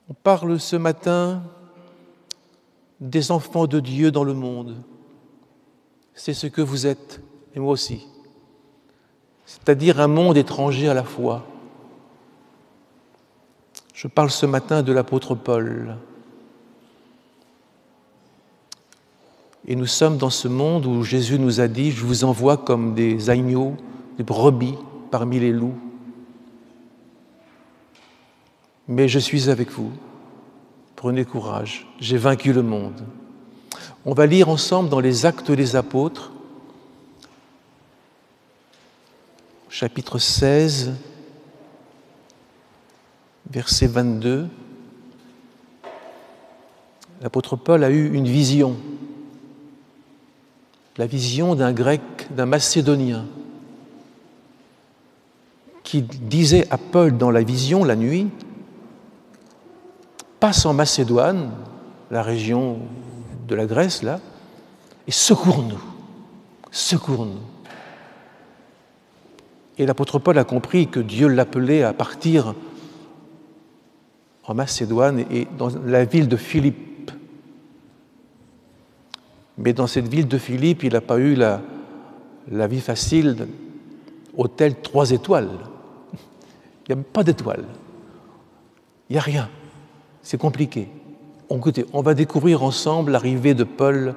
On parle ce matin des enfants de Dieu dans le monde. C'est ce que vous êtes, et moi aussi. C'est-à-dire un monde étranger à la foi. Je parle ce matin de l'apôtre Paul. Et nous sommes dans ce monde où Jésus nous a dit « Je vous envoie comme des agneaux, des brebis parmi les loups. Mais je suis avec vous. Prenez courage, j'ai vaincu le monde. » On va lire ensemble dans les Actes des Apôtres, chapitre 16, verset 22. L'apôtre Paul a eu une vision. La vision d'un Grec, d'un Macédonien, qui disait à Paul dans la vision, la nuit, « Passe en Macédoine, la région de la Grèce, là, et secours-nous, secours-nous. » Et l'apôtre Paul a compris que Dieu l'appelait à partir en Macédoine et dans la ville de Philippe. Mais dans cette ville de Philippe, il n'a pas eu la vie facile, hôtel 3 étoiles. Il n'y a pas d'étoiles. Il n'y a rien. C'est compliqué. Écoutez, on va découvrir ensemble l'arrivée de Paul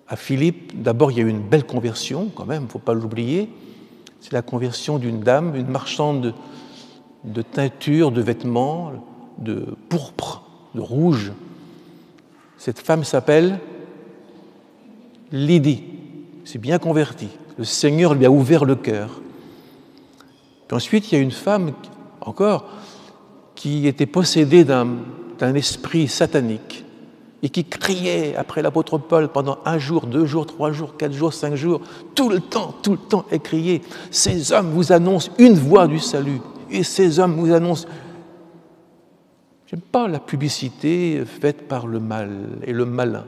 à Philippe. D'abord, il y a eu une belle conversion, quand même, il ne faut pas l'oublier. C'est la conversion d'une dame, une marchande de teinture, de vêtements, de pourpre, de rouge. Cette femme s'appelle Lydie. C'est bien converti. Le Seigneur lui a ouvert le cœur. Puis ensuite, il y a une femme, encore, qui était possédée d'un esprit satanique et qui criait après l'apôtre Paul pendant 1 jour, 2 jours, 3 jours, 4 jours, 5 jours, tout le temps, elle criait « Ces hommes vous annoncent une voie du salut et ces hommes vous annoncent... » J'aime pas la publicité faite par le mal et le malin.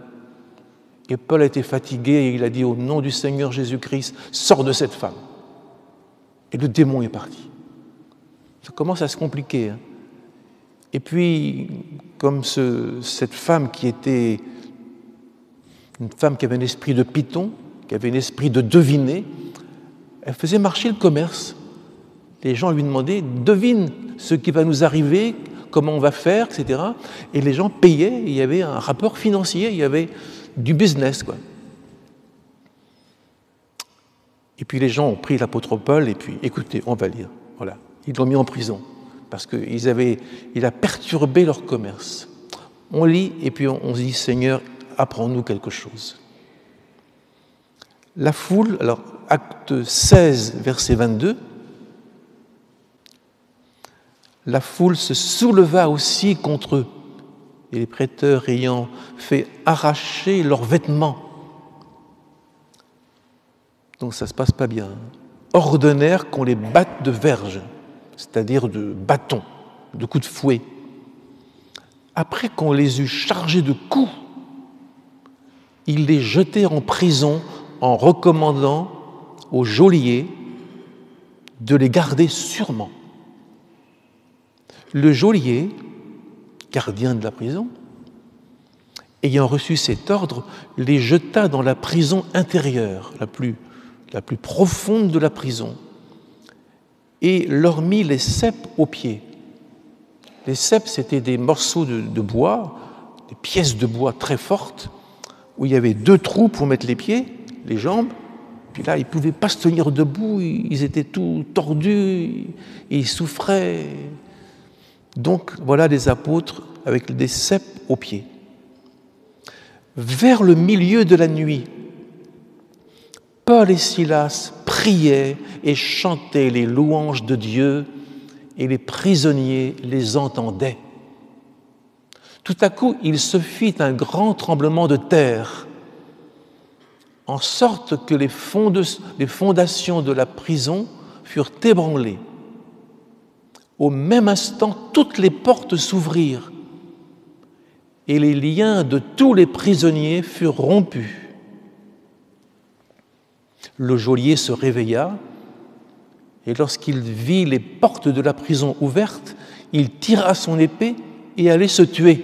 Et Paul a été fatigué et il a dit « Au nom du Seigneur Jésus-Christ, sors de cette femme. » Et le démon est parti. Ça commence à se compliquer. Et puis, comme cette femme qui était une femme qui avait un esprit de python, qui avait un esprit de deviner, elle faisait marcher le commerce. Les gens lui demandaient « Devine ce qui va nous arriver, comment on va faire, etc. » Et les gens payaient, il y avait un rapport financier, il y avait du business, quoi. Et puis les gens ont pris l'apôtre Paul et puis, écoutez, on va lire. Voilà, ils l'ont mis en prison parce qu'il a perturbé leur commerce. On lit et puis on se dit, Seigneur, apprends-nous quelque chose. La foule, alors acte 16, verset 22, la foule se souleva aussi contre eux et les prêteurs ayant fait arracher leurs vêtements. Donc ça ne se passe pas bien. Ordonnèrent qu'on les batte de verges, c'est-à-dire de bâtons, de coups de fouet. Après qu'on les eut chargés de coups, ils les jetèrent en prison en recommandant au geôlier de les garder sûrement. Le geôlier, gardien de la prison, ayant reçu cet ordre, les jeta dans la prison intérieure, la plus profonde de la prison, et leur mit les ceps aux pieds. Les ceps, c'était des morceaux de bois, des pièces de bois très fortes, où il y avait 2 trous pour mettre les pieds, les jambes, puis là, ils ne pouvaient pas se tenir debout, ils étaient tout tordus, et ils souffraient. Donc, voilà les apôtres avec des ceps aux pieds. Vers le milieu de la nuit, Paul et Silas priaient et chantaient les louanges de Dieu et les prisonniers les entendaient. Tout à coup, il se fit un grand tremblement de terre, en sorte que les fondations de la prison furent ébranlées. Au même instant, toutes les portes s'ouvrirent et les liens de tous les prisonniers furent rompus. Le geôlier se réveilla et lorsqu'il vit les portes de la prison ouvertes, il tira son épée et allaient se tuer,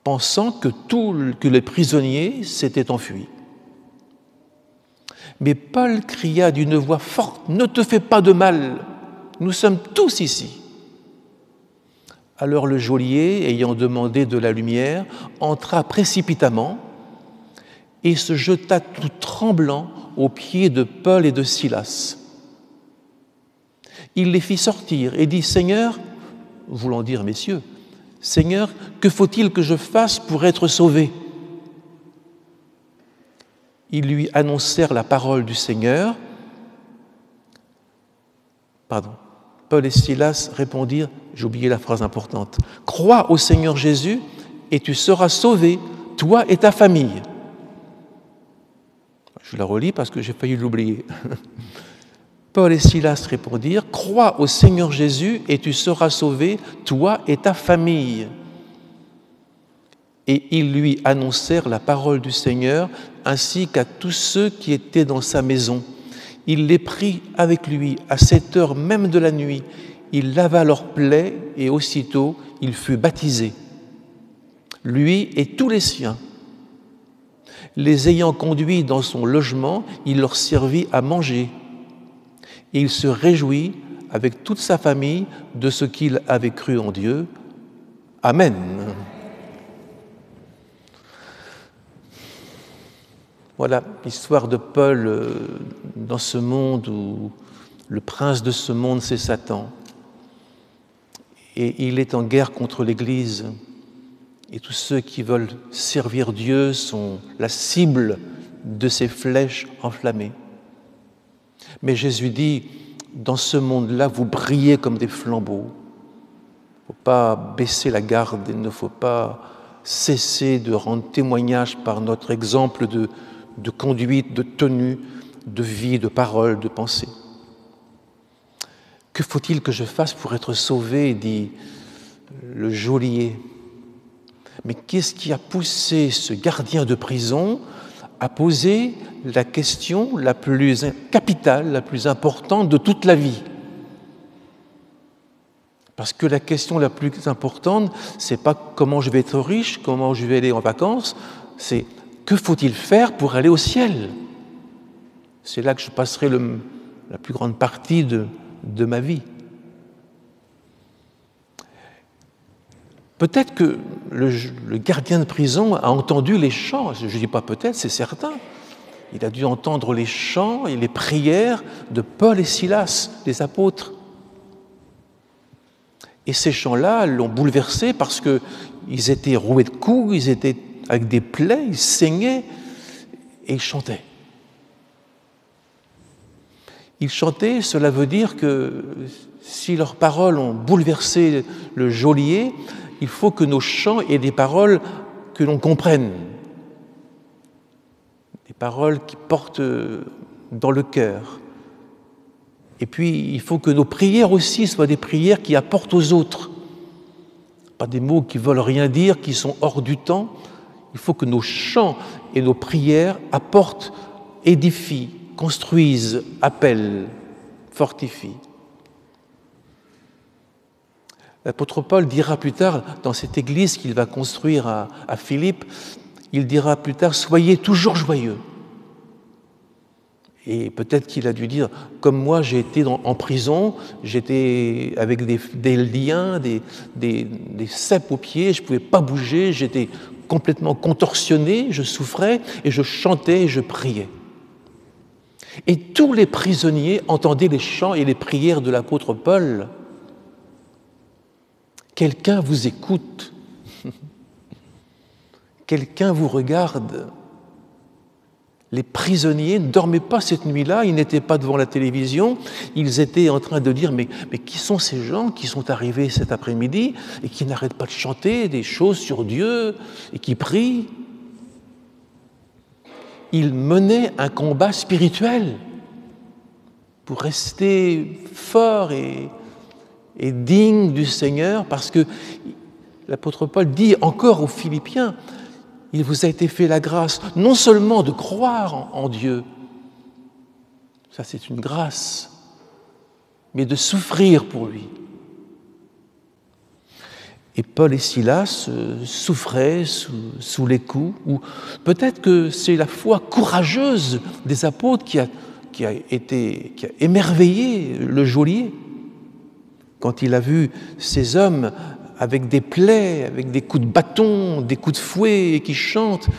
pensant que les prisonniers s'étaient enfuis. Mais Paul cria d'une voix forte, « Ne te fais pas de mal, nous sommes tous ici. » Alors le geôlier, ayant demandé de la lumière, entra précipitamment et se jeta tout tremblant aux pieds de Paul et de Silas. Il les fit sortir et dit, « Seigneur, voulant dire messieurs, Seigneur, que faut-il que je fasse pour être sauvé ?» Ils lui annoncèrent la parole du Seigneur. Paul et Silas répondirent, j'ai oublié la phrase importante, « Crois au Seigneur Jésus et tu seras sauvé, toi et ta famille. » Je la relis parce que j'ai failli l'oublier. Paul et Silas répondirent, « Crois au Seigneur Jésus et tu seras sauvé, toi et ta famille. » Et ils lui annoncèrent la parole du Seigneur ainsi qu'à tous ceux qui étaient dans sa maison. Il les prit avec lui à cette heure même de la nuit. Il lava leurs plaies et aussitôt il fut baptisé, lui et tous les siens. Les ayant conduits dans son logement, il leur servit à manger. Et il se réjouit avec toute sa famille de ce qu'il avait cru en Dieu. Amen. Voilà l'histoire de Paul dans ce monde où le prince de ce monde, c'est Satan. Et il est en guerre contre l'Église. Et tous ceux qui veulent servir Dieu sont la cible de ces flèches enflammées. Mais Jésus dit, dans ce monde-là, vous brillez comme des flambeaux. Il ne faut pas baisser la garde, il ne faut pas cesser de rendre témoignage par notre exemple de conduite, de tenue, de vie, de parole, de pensée. Que faut-il que je fasse pour être sauvé, dit le geôlier. Mais qu'est-ce qui a poussé ce gardien de prison à poser la question la plus capitale, la plus importante de toute la vie? Parce que la question la plus importante, c'est pas comment je vais être riche, comment je vais aller en vacances, c'est que faut-il faire pour aller au ciel? C'est là que je passerai la plus grande partie de ma vie. Peut-être que le gardien de prison a entendu les chants, je ne dis pas peut-être, c'est certain. Il a dû entendre les chants et les prières de Paul et Silas, les apôtres. Et ces chants-là l'ont bouleversé parce qu'ils étaient roués de coups, ils étaient avec des plaies, ils saignaient et ils chantaient. Ils chantaient, cela veut dire que si leurs paroles ont bouleversé le geôlier, il faut que nos chants aient des paroles que l'on comprenne, des paroles qui portent dans le cœur. Et puis, il faut que nos prières aussi soient des prières qui apportent aux autres, pas des mots qui veulent rien dire, qui sont hors du temps. Il faut que nos chants et nos prières apportent, édifient, construisent, appellent, fortifient. L'apôtre Paul dira plus tard, dans cette église qu'il va construire à Philippe, il dira plus tard « Soyez toujours joyeux ». Et peut-être qu'il a dû dire « Comme moi, j'ai été en prison, j'étais avec des liens, des ceps aux pieds, je ne pouvais pas bouger, j'étais complètement contorsionné, je souffrais, et je chantais et je priais. » Et tous les prisonniers entendaient les chants et les prières de l'apôtre Paul. Quelqu'un vous écoute, quelqu'un vous regarde. Les prisonniers ne dormaient pas cette nuit-là, ils n'étaient pas devant la télévision, ils étaient en train de dire mais qui sont ces gens qui sont arrivés cet après-midi et qui n'arrêtent pas de chanter des choses sur Dieu et qui prient? Ils menaient un combat spirituel pour rester forts et digne du Seigneur, parce que l'apôtre Paul dit encore aux Philippiens, il vous a été fait la grâce non seulement de croire en Dieu, ça c'est une grâce, mais de souffrir pour lui. Et Paul et Silas souffraient sous les coups, ou peut-être que c'est la foi courageuse des apôtres qui a émerveillé le geôlier. Quand il a vu ces hommes avec des plaies, avec des coups de bâton, des coups de fouet, et qui chantent,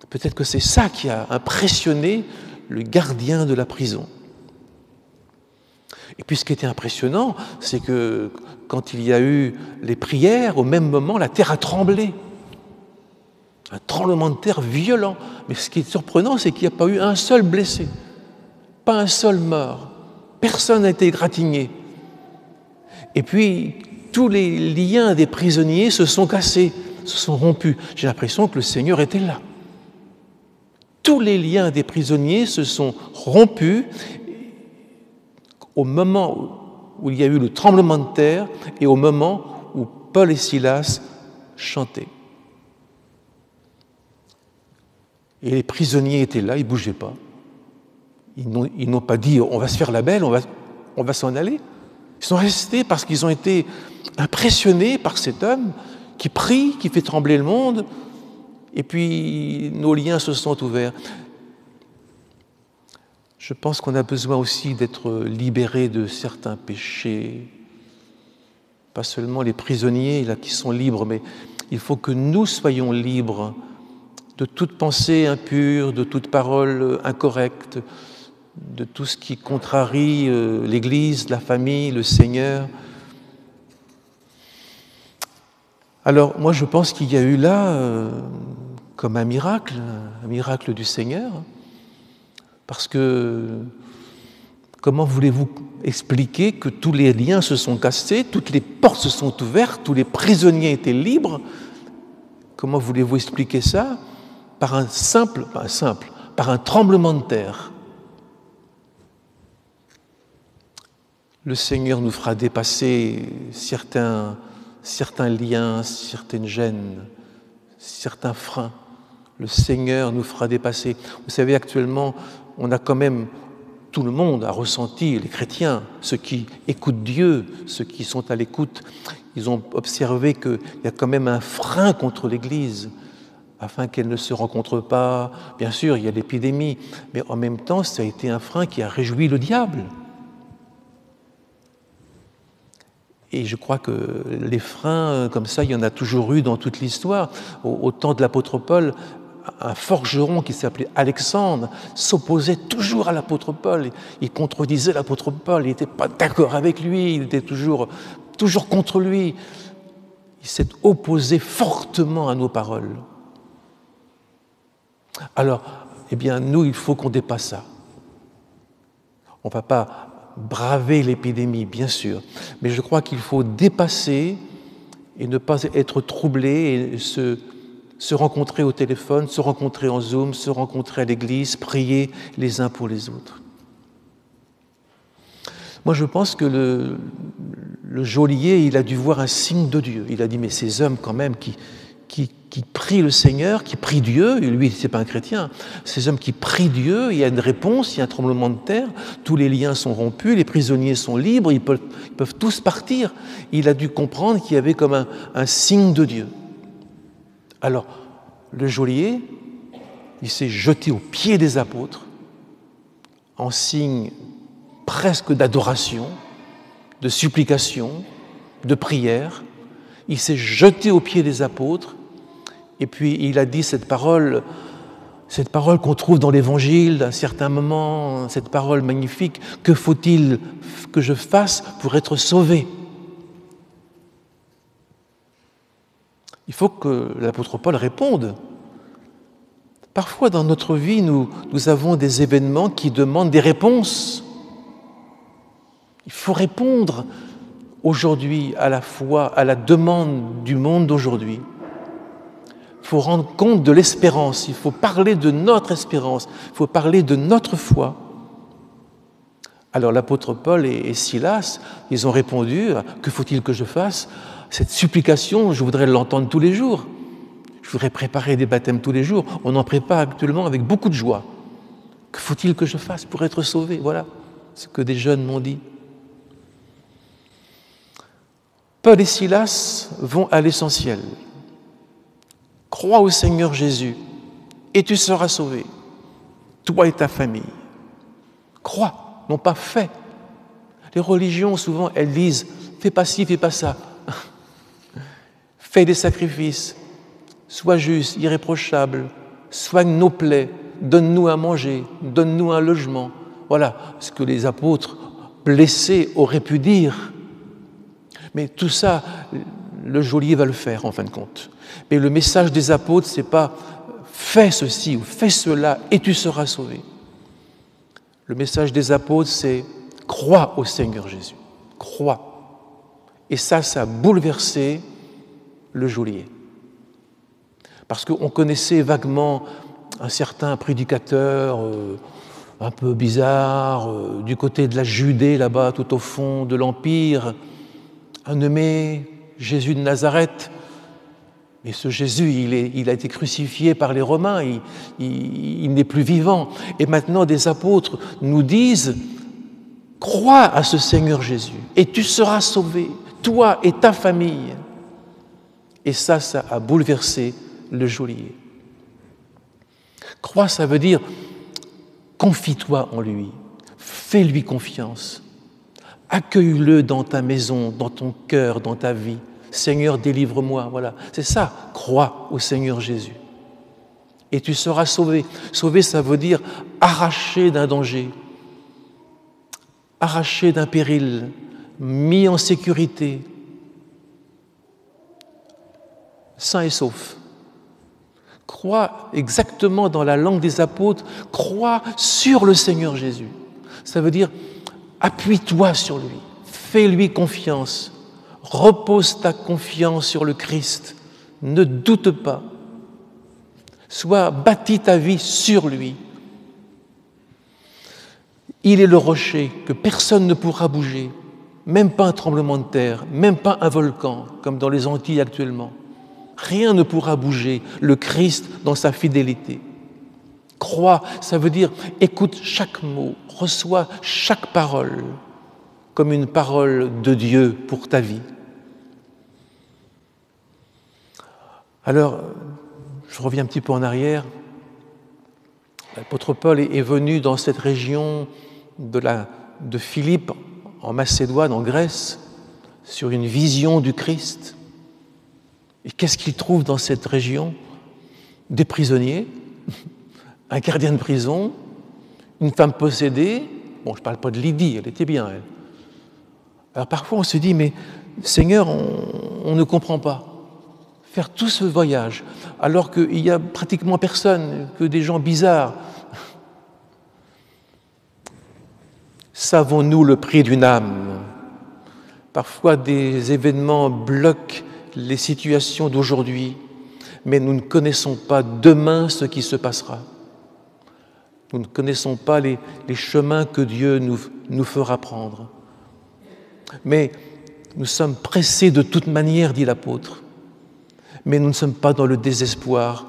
peut-être que c'est ça qui a impressionné le gardien de la prison. Et puis ce qui était impressionnant, c'est que quand il y a eu les prières, au même moment, la terre a tremblé. Un tremblement de terre violent. Mais ce qui est surprenant, c'est qu'il n'y a pas eu un seul blessé, pas un seul mort. Personne n'a été égratigné. Et puis, tous les liens des prisonniers se sont cassés, se sont rompus. J'ai l'impression que le Seigneur était là. Tous les liens des prisonniers se sont rompus au moment où il y a eu le tremblement de terre et au moment où Paul et Silas chantaient. Et les prisonniers étaient là, ils ne bougeaient pas. Ils n'ont pas dit « on va se faire la belle, on va s'en aller ». Ils sont restés parce qu'ils ont été impressionnés par cet homme qui prie, qui fait trembler le monde, et puis nos liens se sont ouverts. Je pense qu'on a besoin aussi d'être libérés de certains péchés, pas seulement les prisonniers là, qui sont libres, mais il faut que nous soyons libres de toute pensée impure, de toute parole incorrecte, de tout ce qui contrarie l'Église, la famille, le Seigneur. Alors moi je pense qu'il y a eu là comme un miracle du Seigneur, parce que comment voulez-vous expliquer que tous les liens se sont cassés, toutes les portes se sont ouvertes, tous les prisonniers étaient libres? Comment voulez-vous expliquer ça? Par un tremblement de terre. Le Seigneur nous fera dépasser certains liens, certaines gênes, certains freins. Le Seigneur nous fera dépasser. Vous savez, actuellement, on a quand même, tout le monde a ressenti, les chrétiens, ceux qui écoutent Dieu, ceux qui sont à l'écoute, ils ont observé qu'il y a quand même un frein contre l'Église, afin qu'elle ne se rencontre pas. Bien sûr, il y a l'épidémie, mais en même temps, ça a été un frein qui a réjoui le diable. Et je crois que les freins comme ça, il y en a toujours eu dans toute l'histoire. Au temps de l'apôtre Paul, un forgeron qui s'appelait Alexandre s'opposait toujours à l'apôtre Paul. Il contredisait l'apôtre Paul, il n'était pas d'accord avec lui, il était toujours contre lui. Il s'est opposé fortement à nos paroles. Alors, eh bien, nous, il faut qu'on dépasse ça. On ne va pas braver l'épidémie, bien sûr, mais je crois qu'il faut dépasser et ne pas être troublé et se rencontrer au téléphone, se rencontrer en Zoom, se rencontrer à l'église, prier les uns pour les autres. Moi, je pense que le geôlier, il a dû voir un signe de Dieu. Il a dit, mais ces hommes quand même qui prient le Seigneur, qui prient Dieu, et lui, c'est pas un chrétien, ces hommes qui prient Dieu, il y a une réponse, il y a un tremblement de terre, tous les liens sont rompus, les prisonniers sont libres, ils peuvent tous partir. Il a dû comprendre qu'il y avait comme un signe de Dieu. Alors, le geôlier, il s'est jeté aux pieds des apôtres, en signe presque d'adoration, de supplication, de prière. Il s'est jeté aux pieds des apôtres et puis il a dit cette parole qu'on trouve dans l'Évangile à certains moments, cette parole magnifique, « Que faut-il que je fasse pour être sauvé ?» Il faut que l'apôtre Paul réponde. Parfois dans notre vie, nous avons des événements qui demandent des réponses. Il faut répondre aujourd'hui à la foi, à la demande du monde d'aujourd'hui. Il faut rendre compte de l'espérance, il faut parler de notre espérance, il faut parler de notre foi. Alors l'apôtre Paul et Silas, ils ont répondu « Que faut-il que je fasse ?» Cette supplication, je voudrais l'entendre tous les jours. Je voudrais préparer des baptêmes tous les jours. On en prépare actuellement avec beaucoup de joie. Que faut-il que je fasse pour être sauvé? Voilà ce que des jeunes m'ont dit. Paul et Silas vont à l'essentiel. Crois au Seigneur Jésus et tu seras sauvé, toi et ta famille. Crois, non pas fais. Les religions, souvent, elles disent « fais pas ci, fais pas ça ». Fais des sacrifices, sois juste, irréprochable, soigne nos plaies, donne-nous à manger, donne-nous un logement. Voilà ce que les apôtres blessés auraient pu dire. Mais tout ça, le geôlier va le faire en fin de compte. Mais le message des apôtres, c'est pas « fais ceci ou fais cela et tu seras sauvé ». Le message des apôtres, c'est « crois au Seigneur Jésus, crois ». Et ça a bouleversé le geôlier. Parce qu'on connaissait vaguement un certain prédicateur un peu bizarre, du côté de la Judée, là-bas, tout au fond de l'Empire, un nommé Jésus de Nazareth. Mais ce Jésus, il a été crucifié par les Romains, il n'est plus vivant. Et maintenant, des apôtres nous disent « Crois à ce Seigneur Jésus et tu seras sauvé, toi et ta famille ». Et ça a bouleversé le geôlier. Crois, ça veut dire confie-toi en lui, fais-lui confiance, accueille-le dans ta maison, dans ton cœur, dans ta vie. Seigneur, délivre-moi, voilà. C'est ça, crois au Seigneur Jésus. Et tu seras sauvé. Sauvé, ça veut dire arraché d'un danger, arraché d'un péril, mis en sécurité, sain et sauf. Crois exactement dans la langue des apôtres, crois sur le Seigneur Jésus. Ça veut dire appuie-toi sur lui, fais-lui confiance, repose ta confiance sur le Christ, ne doute pas, bâtis ta vie sur lui. Il est le rocher que personne ne pourra bouger, même pas un tremblement de terre, même pas un volcan, comme dans les Antilles actuellement. Rien ne pourra bouger le Christ dans sa fidélité. Crois, ça veut dire écoute chaque mot, reçois chaque parole comme une parole de Dieu pour ta vie. Alors, je reviens un petit peu en arrière. L'apôtre Paul est venu dans cette région de Philippe, en Macédoine, en Grèce, sur une vision du Christ. Et qu'est-ce qu'il trouve dans cette région? Des prisonniers, un gardien de prison, une femme possédée. Bon, je ne parle pas de Lydie, elle était bien, elle. Alors parfois on se dit, mais Seigneur, on ne comprend pas. Faire tout ce voyage, alors qu'il n'y a pratiquement personne, que des gens bizarres. Savons-nous le prix d'une âme? Parfois des événements bloquent les situations d'aujourd'hui, mais nous ne connaissons pas demain ce qui se passera. Nous ne connaissons pas les chemins que Dieu nous fera prendre. Mais nous sommes pressés de toute manière, dit l'apôtre. Mais nous ne sommes pas dans le désespoir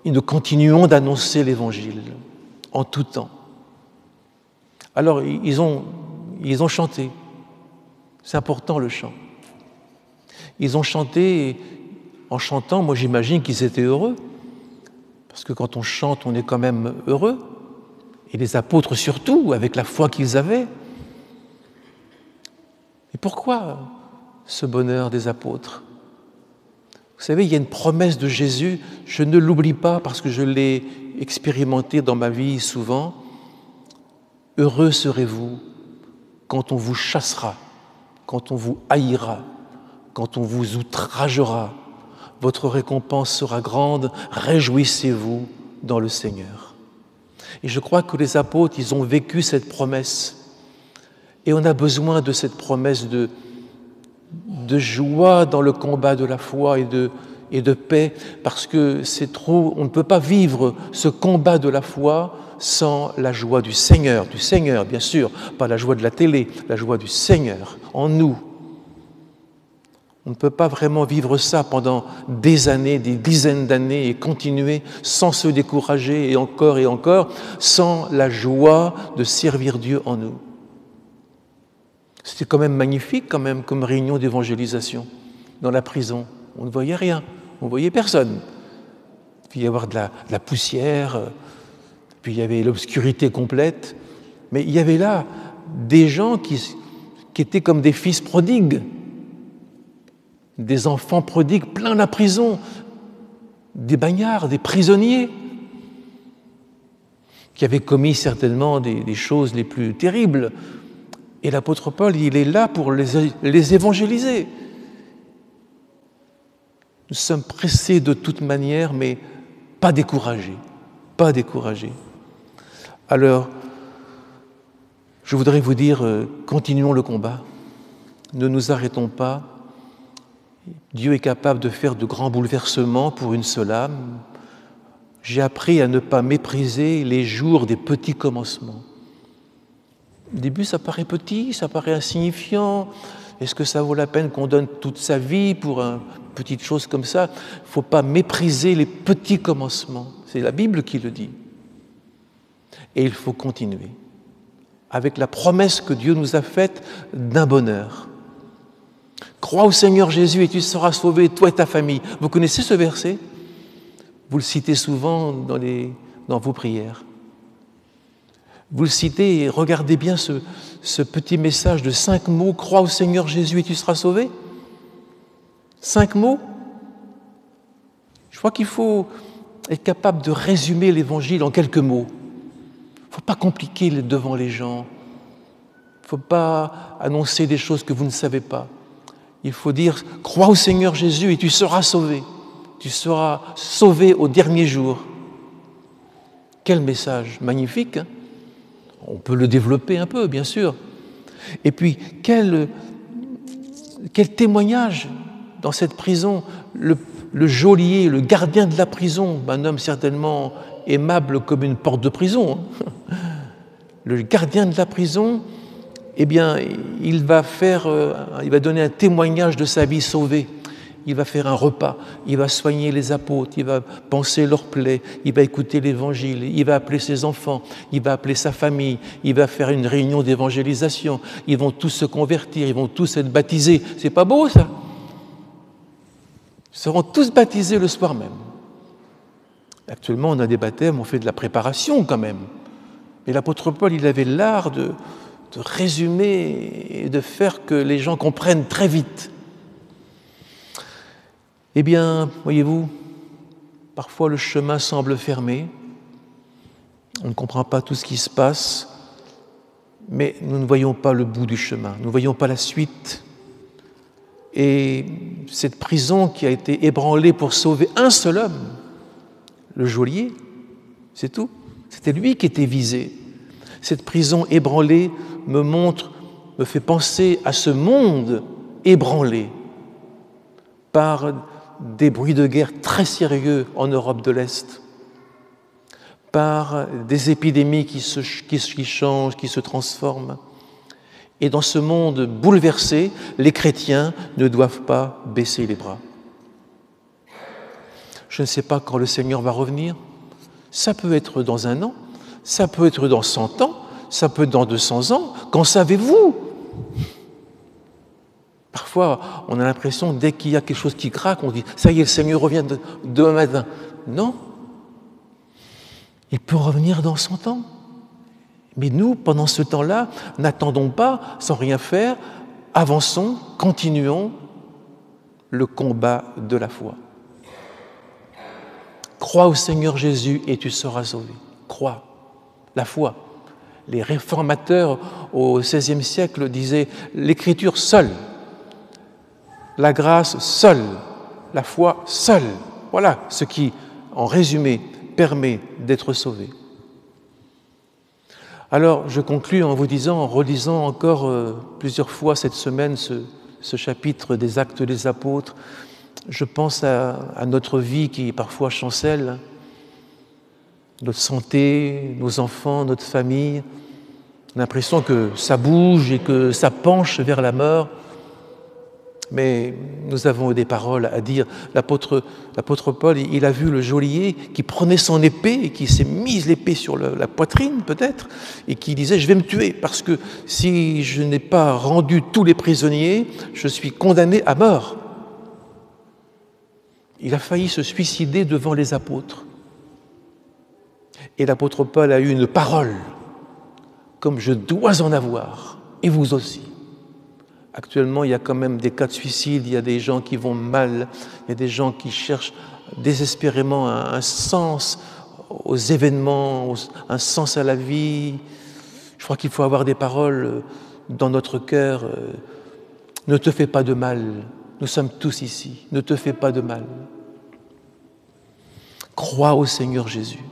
et nous continuons d'annoncer l'Évangile en tout temps. Alors, ils ont chanté. C'est important, le chant. Ils ont chanté, et en chantant, moi j'imagine qu'ils étaient heureux, parce que quand on chante, on est quand même heureux, et les apôtres surtout, avec la foi qu'ils avaient. Et pourquoi ce bonheur des apôtres? Vous savez, il y a une promesse de Jésus, je ne l'oublie pas parce que je l'ai expérimenté dans ma vie souvent. Heureux serez-vous quand on vous chassera, quand on vous haïra, quand on vous outragera. Votre récompense sera grande, réjouissez-vous dans le Seigneur. Et je crois que les apôtres, ils ont vécu cette promesse. Et on a besoin de cette promesse de joie dans le combat de la foi et de paix, parce que on ne peut pas vivre ce combat de la foi sans la joie du Seigneur bien sûr, pas la joie de la télé, la joie du Seigneur en nous. On ne peut pas vraiment vivre ça pendant des années, des dizaines d'années et continuer sans se décourager et encore, sans la joie de servir Dieu en nous. C'était quand même magnifique, quand même, comme réunion d'évangélisation dans la prison. On ne voyait rien, on ne voyait personne. Puis il y avoir de la poussière, puis il y avait l'obscurité complète. Mais il y avait là des gens qui étaient comme des fils prodigues, des enfants prodigues plein la prison, des bagnards, des prisonniers, qui avaient commis certainement des choses les plus terribles. Et l'apôtre Paul, il est là pour les évangéliser. Nous sommes pressés de toute manière, mais pas découragés, pas découragés. Alors, je voudrais vous dire, continuons le combat, ne nous arrêtons pas. Dieu est capable de faire de grands bouleversements pour une seule âme. J'ai appris à ne pas mépriser les jours des petits commencements. Au début, ça paraît petit, ça paraît insignifiant. Est-ce que ça vaut la peine qu'on donne toute sa vie pour une petite chose comme ça? Il ne faut pas mépriser les petits commencements. C'est la Bible qui le dit. Et il faut continuer avec la promesse que Dieu nous a faite d'un bonheur. Crois au Seigneur Jésus et tu seras sauvé, toi et ta famille. Vous connaissez ce verset? Vous le citez souvent dans vos prières. Vous le citez et regardez bien ce petit message de 5 mots. Crois au Seigneur Jésus et tu seras sauvé. 5 mots. Je crois qu'il faut être capable de résumer l'Évangile en quelques mots. Il ne faut pas compliquer devant les gens. Il ne faut pas annoncer des choses que vous ne savez pas. Il faut dire, crois au Seigneur Jésus et tu seras sauvé. Tu seras sauvé au dernier jour. Quel message magnifique, hein? On peut le développer un peu, bien sûr. Et puis, quel témoignage dans cette prison. Le geôlier, le gardien de la prison, un homme certainement aimable comme une porte de prison. Le gardien de la prison, eh bien, il va donner un témoignage de sa vie sauvée. Il va faire un repas, il va soigner les apôtres, il va panser leurs plaies, il va écouter l'Évangile, il va appeler ses enfants, il va appeler sa famille, il va faire une réunion d'évangélisation, ils vont tous se convertir, ils vont tous être baptisés. C'est pas beau ça? Ils seront tous baptisés le soir même. Actuellement, on a des baptêmes, on fait de la préparation quand même. Mais l'apôtre Paul, il avait l'art de résumer et de faire que les gens comprennent très vite. Eh bien, voyez-vous, parfois le chemin semble fermé, on ne comprend pas tout ce qui se passe, mais nous ne voyons pas le bout du chemin, nous ne voyons pas la suite. Et cette prison qui a été ébranlée pour sauver un seul homme, le geôlier, c'est tout, c'était lui qui était visé. Cette prison ébranlée me fait penser à ce monde ébranlé par des bruits de guerre très sérieux en Europe de l'Est, par des épidémies qui changent, qui se transforment. Et dans ce monde bouleversé, les chrétiens ne doivent pas baisser les bras. Je ne sais pas quand le Seigneur va revenir. Ça peut être dans 1 an, ça peut être dans 100 ans, ça peut être dans 200 ans. Qu'en savez-vous ? Parfois, on a l'impression, dès qu'il y a quelque chose qui craque, on dit « ça y est, le Seigneur revient demain matin ». Non. Il peut revenir dans 100 ans. Mais nous, pendant ce temps-là, n'attendons pas, sans rien faire, avançons, continuons le combat de la foi. Crois au Seigneur Jésus et tu seras sauvé. Crois. La foi. Les réformateurs au XVIe siècle disaient « l'Écriture seule ». La grâce seule, la foi seule. Voilà ce qui, en résumé, permet d'être sauvé. Alors, je conclus en vous disant, en relisant encore plusieurs fois cette semaine ce chapitre des Actes des Apôtres, je pense à notre vie qui parfois chancelle, notre santé, nos enfants, notre famille. On a l'impression que ça bouge et que ça penche vers la mort. Mais nous avons des paroles à dire. L'apôtre Paul, il a vu le geôlier qui prenait son épée et qui s'est mise l'épée sur la poitrine peut-être et qui disait « je vais me tuer parce que si je n'ai pas rendu tous les prisonniers, je suis condamné à mort ». Il a failli se suicider devant les apôtres. Et l'apôtre Paul a eu une parole, comme je dois en avoir, et vous aussi. Actuellement, il y a quand même des cas de suicide, il y a des gens qui vont mal, il y a des gens qui cherchent désespérément un sens aux événements, un sens à la vie. Je crois qu'il faut avoir des paroles dans notre cœur. Ne te fais pas de mal, nous sommes tous ici, ne te fais pas de mal. Crois au Seigneur Jésus.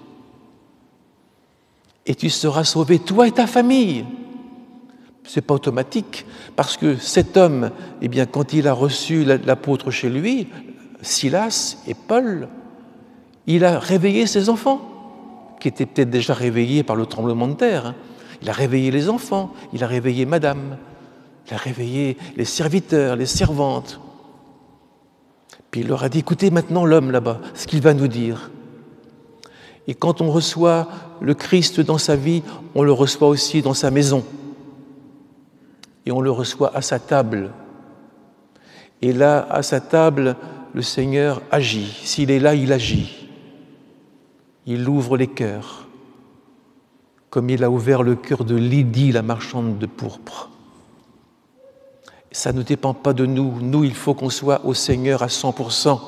Et tu seras sauvé, toi et ta famille. Ce n'est pas automatique, parce que cet homme, eh bien, quand il a reçu l'apôtre chez lui, Silas et Paul, il a réveillé ses enfants, qui étaient peut-être déjà réveillés par le tremblement de terre. Il a réveillé les enfants, il a réveillé madame, il a réveillé les serviteurs, les servantes. Puis il leur a dit, écoutez maintenant l'homme là-bas, ce qu'il va nous dire. Et quand on reçoit le Christ dans sa vie, on le reçoit aussi dans sa maison. Et on le reçoit à sa table. Et là, à sa table, le Seigneur agit. S'il est là, il agit. Il ouvre les cœurs, comme il a ouvert le cœur de Lydie, la marchande de pourpre. Ça ne dépend pas de nous. Nous, il faut qu'on soit au Seigneur à 100%,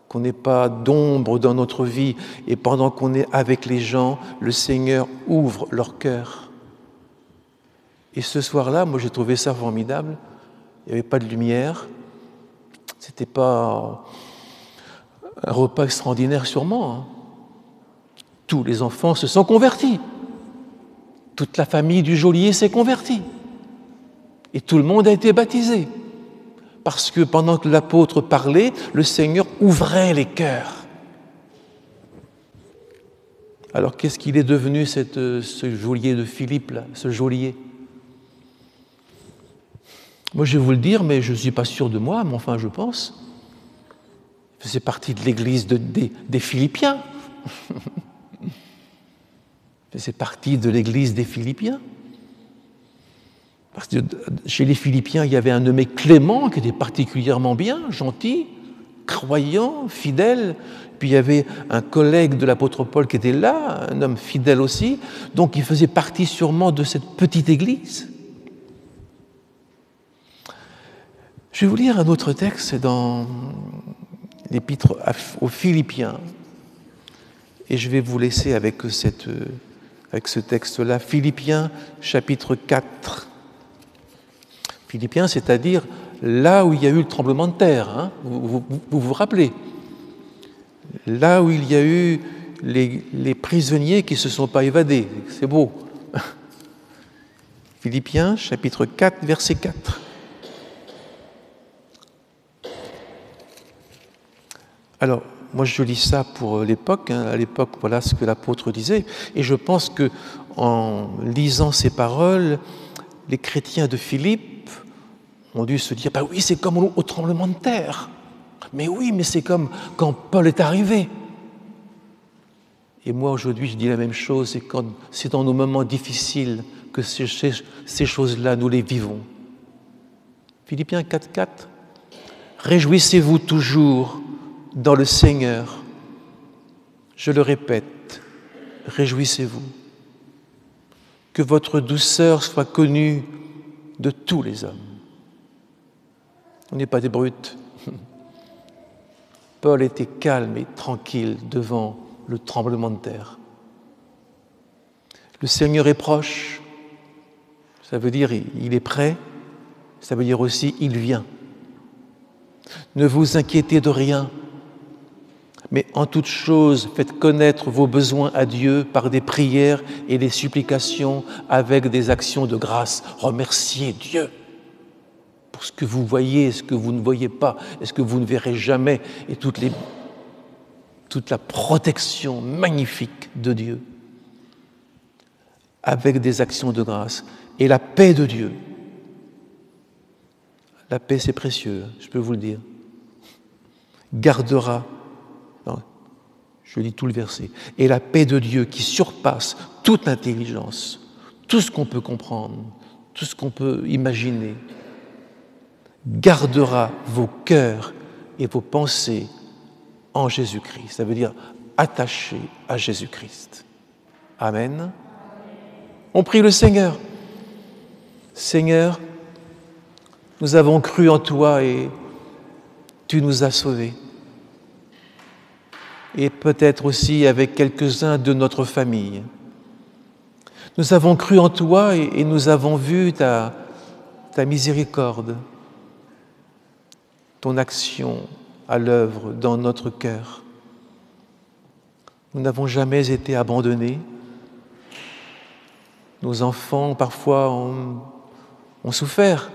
qu'on n'ait pas d'ombre dans notre vie. Et pendant qu'on est avec les gens, le Seigneur ouvre leur cœur. Et ce soir-là, moi j'ai trouvé ça formidable. Il n'y avait pas de lumière. C'était pas un repas extraordinaire sûrement. Tous les enfants se sont convertis. Toute la famille du geôlier s'est convertie. Et tout le monde a été baptisé. Parce que pendant que l'apôtre parlait, le Seigneur ouvrait les cœurs. Alors qu'est-ce qu'il est devenu ce geôlier de Philippe, là, ce geôlier ? Moi, je vais vous le dire, mais je ne suis pas sûr de moi, mais enfin, je pense. Il faisait partie de l'église des Philippiens. Il faisait partie de l'église des Philippiens. Parce que chez les Philippiens, il y avait un nommé Clément qui était particulièrement bien, gentil, croyant, fidèle. Puis il y avait un collègue de l'apôtre Paul qui était là, un homme fidèle aussi. Donc il faisait partie sûrement de cette petite église. Je vais vous lire un autre texte dans l'épître aux Philippiens. Et je vais vous laisser avec ce texte-là. Philippiens, chapitre 4. Philippiens, c'est-à-dire là où il y a eu le tremblement de terre. Vous vous rappelez ? Là où il y a eu les prisonniers qui ne se sont pas évadés. C'est beau. Philippiens, chapitre 4, verset 4. Alors, moi je lis ça pour l'époque. À l'époque, voilà ce que l'apôtre disait. Et je pense qu'en lisant ces paroles, les chrétiens de Philippe ont dû se dire, bah oui, c'est comme au tremblement de terre. Mais oui, mais c'est comme quand Paul est arrivé. Et moi aujourd'hui, je dis la même chose, c'est dans nos moments difficiles que ces choses-là, nous les vivons. Philippiens 4, 4. Réjouissez-vous toujours dans le Seigneur. Je le répète, réjouissez-vous. Que votre douceur soit connue de tous les hommes. On n'est pas des brutes. Paul était calme et tranquille devant le tremblement de terre. Le Seigneur est proche, ça veut dire il est prêt, ça veut dire aussi il vient. Ne vous inquiétez de rien, mais en toute chose, faites connaître vos besoins à Dieu par des prières et des supplications avec des actions de grâce. Remerciez Dieu pour ce que vous voyez, ce que vous ne voyez pas, et ce que vous ne verrez jamais, et toute la protection magnifique de Dieu, avec des actions de grâce. Et la paix de Dieu, La paix, c'est précieux, je peux vous le dire. Gardera, non, je lis tout le verset, et la paix de Dieu qui surpasse toute intelligence, tout ce qu'on peut comprendre, tout ce qu'on peut imaginer, gardera vos cœurs et vos pensées en Jésus-Christ. Ça veut dire attachés à Jésus-Christ. Amen. On prie le Seigneur. Seigneur, nous avons cru en toi et tu nous as sauvés. Et peut-être aussi avec quelques-uns de notre famille. Nous avons cru en toi et nous avons vu ta miséricorde, ton action à l'œuvre dans notre cœur. Nous n'avons jamais été abandonnés. Nos enfants, parfois, ont souffert.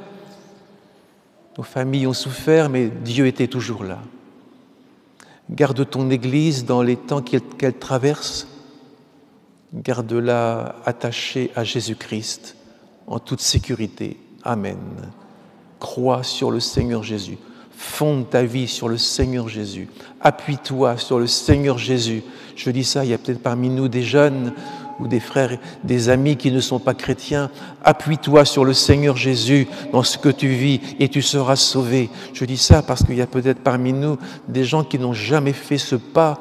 Nos familles ont souffert, mais Dieu était toujours là. Garde ton Église dans les temps qu'elle traverse. Garde-la attachée à Jésus-Christ en toute sécurité. Amen. Crois sur le Seigneur Jésus. Fonde ta vie sur le Seigneur Jésus. Appuie-toi sur le Seigneur Jésus. Je dis ça, il y a peut-être parmi nous des jeunes ou des frères, des amis qui ne sont pas chrétiens. Appuie-toi sur le Seigneur Jésus dans ce que tu vis et tu seras sauvé. Je dis ça parce qu'il y a peut-être parmi nous des gens qui n'ont jamais fait ce pas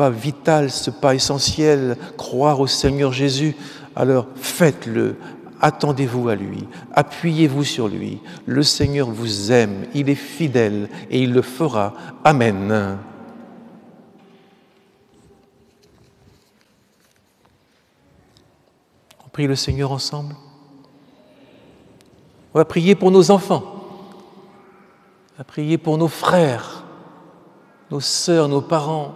vital, ce pas essentiel, croire au Seigneur Jésus. Alors faites-le. Attendez-vous à lui, appuyez-vous sur lui. Le Seigneur vous aime, il est fidèle et il le fera. Amen. On prie le Seigneur ensemble. On va prier pour nos enfants, on va prier pour nos frères, nos sœurs, nos parents,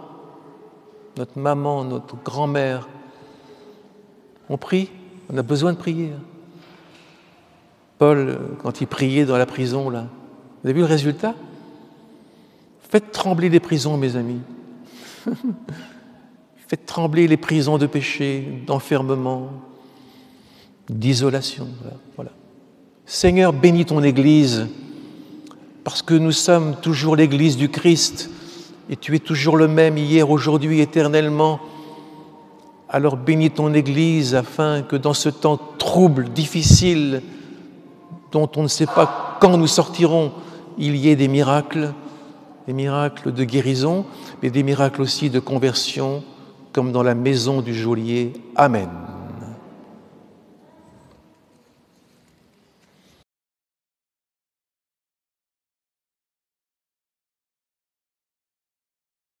notre maman, notre grand-mère. On prie, on a besoin de prier. Paul, quand il priait dans la prison, là, vous avez vu le résultat? Faites trembler les prisons, mes amis. Faites trembler les prisons de péché, d'enfermement, d'isolation. Voilà. Seigneur, bénis ton Église, parce que nous sommes toujours l'Église du Christ, et tu es toujours le même hier, aujourd'hui, éternellement. Alors bénis ton Église, afin que dans ce temps trouble, difficile, dont on ne sait pas quand nous sortirons, il y ait des miracles de guérison, mais des miracles aussi de conversion, comme dans la maison du geôlier. Amen.